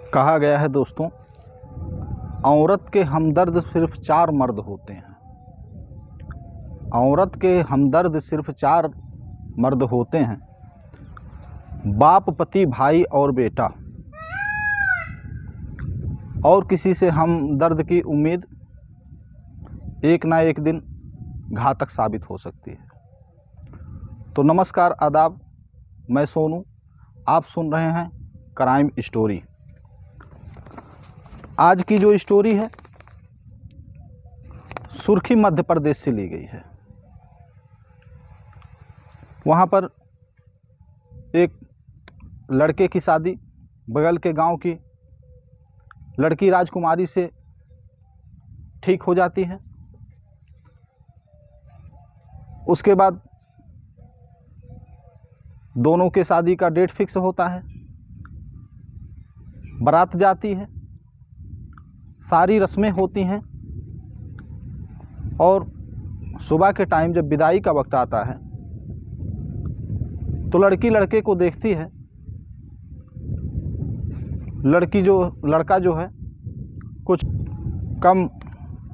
कहा गया है दोस्तों, औरत के हमदर्द सिर्फ 4 मर्द होते हैं। औरत के हमदर्द सिर्फ 4 मर्द होते हैं, बाप, पति, भाई और बेटा। और किसी से हमदर्द की उम्मीद एक ना एक दिन घातक साबित हो सकती है। तो नमस्कार, आदाब, मैं सोनू, आप सुन रहे हैं क्राइम स्टोरी। आज की जो स्टोरी है सुर्खी मध्य प्रदेश से ली गई है। वहाँ पर एक लड़के की शादी बगल के गांव की लड़की राजकुमारी से ठीक हो जाती है। उसके बाद दोनों के शादी का डेट फिक्स होता है, बारात जाती है, सारी रस्में होती हैं और सुबह के टाइम जब विदाई का वक्त आता है तो लड़की लड़के को देखती है। लड़का जो है कुछ कम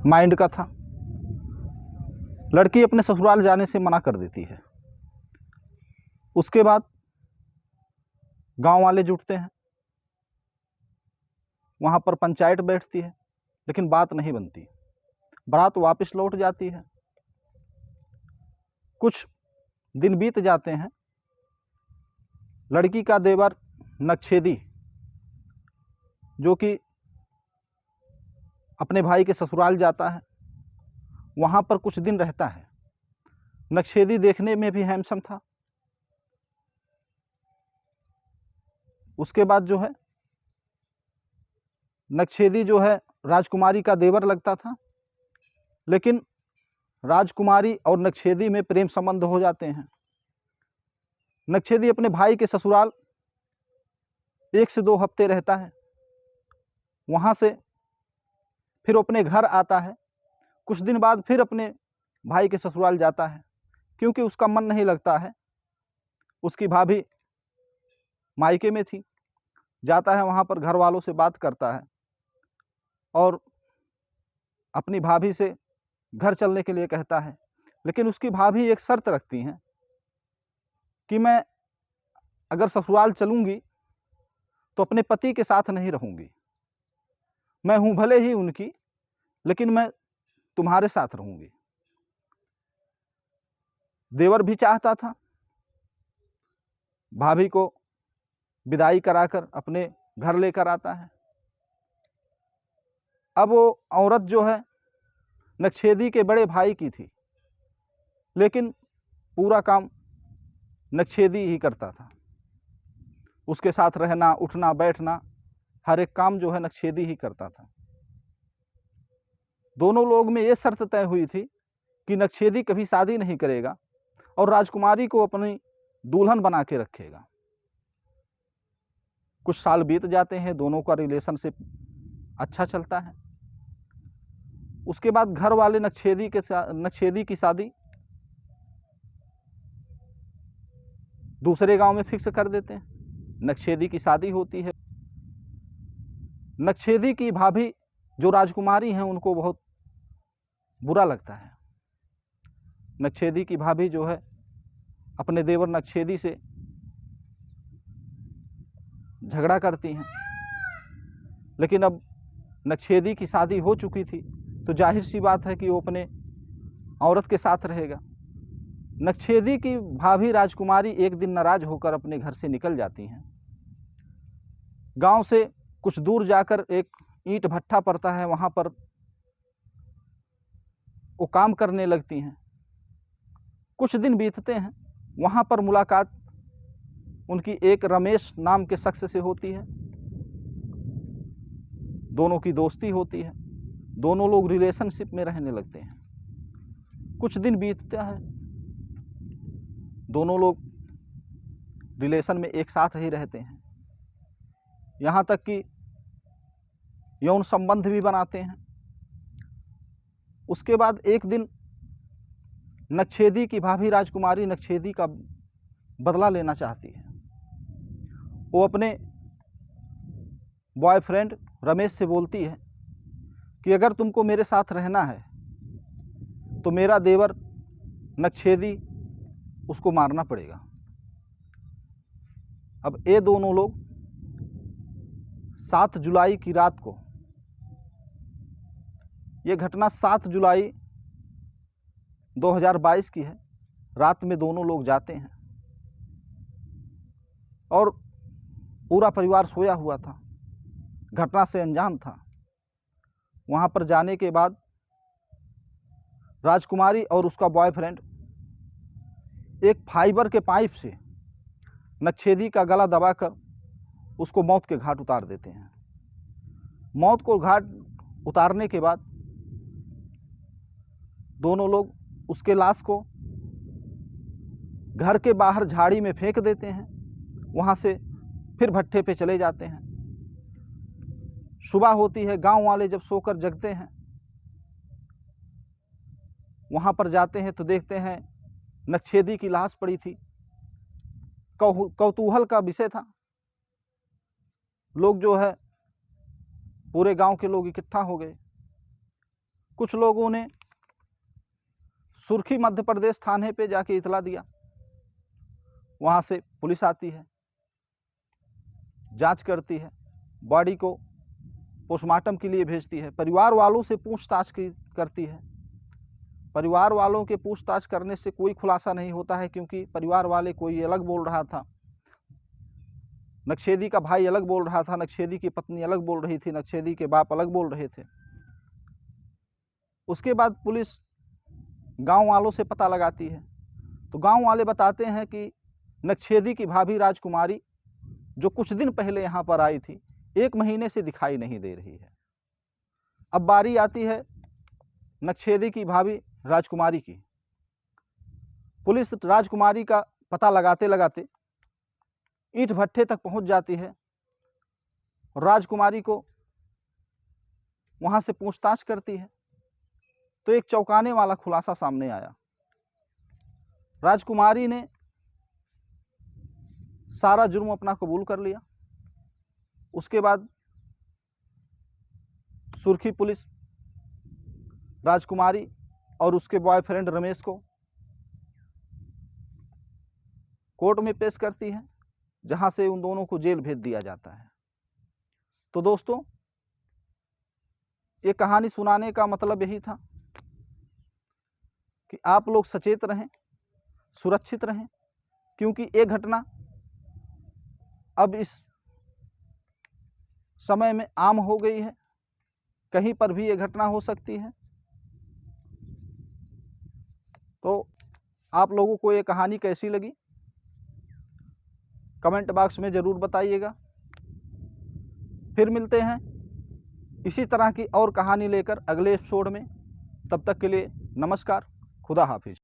माइंड का था। लड़की अपने ससुराल जाने से मना कर देती है। उसके बाद गांव वाले जुटते हैं, वहाँ पर पंचायत बैठती है, लेकिन बात नहीं बनती। बारात वापस लौट जाती है। कुछ दिन बीत जाते हैं। लड़की का देवर नक्छेदी, जो कि अपने भाई के ससुराल जाता है, वहाँ पर कुछ दिन रहता है। नक्छेदी देखने में भी हैंडसम था। उसके बाद जो है नक्छेदी जो है राजकुमारी का देवर लगता था, लेकिन राजकुमारी और नक्छेदी में प्रेम संबंध हो जाते हैं। नक्छेदी अपने भाई के ससुराल 1 से 2 हफ्ते रहता है। वहाँ से फिर अपने घर आता है। कुछ दिन बाद फिर अपने भाई के ससुराल जाता है, क्योंकि उसका मन नहीं लगता है। उसकी भाभी मायके में थी। जाता है वहाँ पर, घर वालों से बात करता है और अपनी भाभी से घर चलने के लिए कहता है। लेकिन उसकी भाभी एक शर्त रखती हैं कि मैं अगर ससुराल चलूँगी तो अपने पति के साथ नहीं रहूँगी। मैं हूँ भले ही उनकी, लेकिन मैं तुम्हारे साथ रहूँगी। देवर भी चाहता था भाभी को विदाई कराकर अपने घर लेकर आता है। अब वो औरत जो है नक्छेदी के बड़े भाई की थी, लेकिन पूरा काम नक्छेदी ही करता था। उसके साथ रहना, उठना, बैठना, हर एक काम जो है नक्छेदी ही करता था। दोनों लोग में ये शर्त तय हुई थी कि नक्छेदी कभी शादी नहीं करेगा और राजकुमारी को अपनी दुल्हन बना के रखेगा। कुछ साल बीत जाते हैं, दोनों का रिलेशनशिप अच्छा चलता है। उसके बाद घर वाले नक्छेदी की शादी दूसरे गांव में फिक्स कर देते हैं। नक्छेदी की शादी होती है। नक्छेदी की भाभी जो राजकुमारी हैं, उनको बहुत बुरा लगता है। नक्छेदी की भाभी जो है अपने देवर नक्छेदी से झगड़ा करती हैं। लेकिन अब नक्छेदी की शादी हो चुकी थी, तो जाहिर सी बात है कि वो अपने औरत के साथ रहेगा। नक्छेदी की भाभी राजकुमारी एक दिन नाराज होकर अपने घर से निकल जाती हैं। गांव से कुछ दूर जाकर एक ईंट भट्ठा पड़ता है, वहाँ पर वो काम करने लगती हैं। कुछ दिन बीतते हैं। वहाँ पर मुलाकात उनकी एक रमेश नाम के शख्स से होती है। दोनों की दोस्ती होती है। दोनों लोग रिलेशनशिप में रहने लगते हैं। कुछ दिन बीतता है, दोनों लोग रिलेशन में एक साथ ही रहते हैं। यहाँ तक कि यौन संबंध भी बनाते हैं। उसके बाद एक दिन नक्छेदी की भाभी राजकुमारी नक्छेदी का बदला लेना चाहती है। वो अपने बॉयफ्रेंड रमेश से बोलती है कि अगर तुमको मेरे साथ रहना है तो मेरा देवर नक्षेदी उसको मारना पड़ेगा। अब ये दोनों लोग 7 जुलाई की रात को, ये घटना 7 जुलाई 2022 की है, रात में दोनों लोग जाते हैं और पूरा परिवार सोया हुआ था, घटना से अनजान था। वहाँ पर जाने के बाद राजकुमारी और उसका बॉयफ्रेंड एक फाइबर के पाइप से नक्षेदी का गला दबाकर उसको मौत के घाट उतार देते हैं। मौत को घाट उतारने के बाद दोनों लोग उसके लाश को घर के बाहर झाड़ी में फेंक देते हैं। वहाँ से फिर भट्ठे पे चले जाते हैं। सुबह होती है, गांव वाले जब सोकर जगते हैं, वहाँ पर जाते हैं तो देखते हैं नक्षेदी की लाश पड़ी थी। कौतूहल का विषय था। लोग जो है पूरे गांव के लोग इकट्ठा हो गए। कुछ लोगों ने सुर्खी मध्य प्रदेश थाने पे जाके इतला दिया। वहाँ से पुलिस आती है, जांच करती है, बॉडी को पोस्टमार्टम के लिए भेजती है, परिवार वालों से पूछताछ करती है। परिवार वालों के पूछताछ करने से कोई खुलासा नहीं होता है, क्योंकि परिवार वाले कोई अलग बोल रहा था, नक्षेदी का भाई अलग बोल रहा था, नक्षेदी की पत्नी अलग बोल रही थी, नक्षेदी के बाप अलग बोल रहे थे। उसके बाद पुलिस गांव वालों से पता लगाती है तो गांव वाले बताते हैं कि नक्षेदी की भाभी राजकुमारी जो कुछ दिन पहले यहाँ पर आई थी, 1 महीने से दिखाई नहीं दे रही है। अब बारी आती है नक्षेदी की भाभी राजकुमारी की। पुलिस राजकुमारी का पता लगाते लगाते ईंट भट्ठे तक पहुंच जाती है और राजकुमारी को वहां से पूछताछ करती है तो एक चौंकाने वाला खुलासा सामने आया। राजकुमारी ने सारा जुर्म अपना कबूल कर लिया। उसके बाद सुर्खी पुलिस राजकुमारी और उसके बॉयफ्रेंड रमेश को कोर्ट में पेश करती है, जहां से उन दोनों को जेल भेज दिया जाता है। तो दोस्तों, ये कहानी सुनाने का मतलब यही था कि आप लोग सचेत रहें, सुरक्षित रहें, क्योंकि ये घटना अब इस समय में आम हो गई है। कहीं पर भी ये घटना हो सकती है। तो आप लोगों को ये कहानी कैसी लगी कमेंट बॉक्स में ज़रूर बताइएगा। फिर मिलते हैं इसी तरह की और कहानी लेकर अगले एपिसोड में। तब तक के लिए नमस्कार, खुदा हाफिज।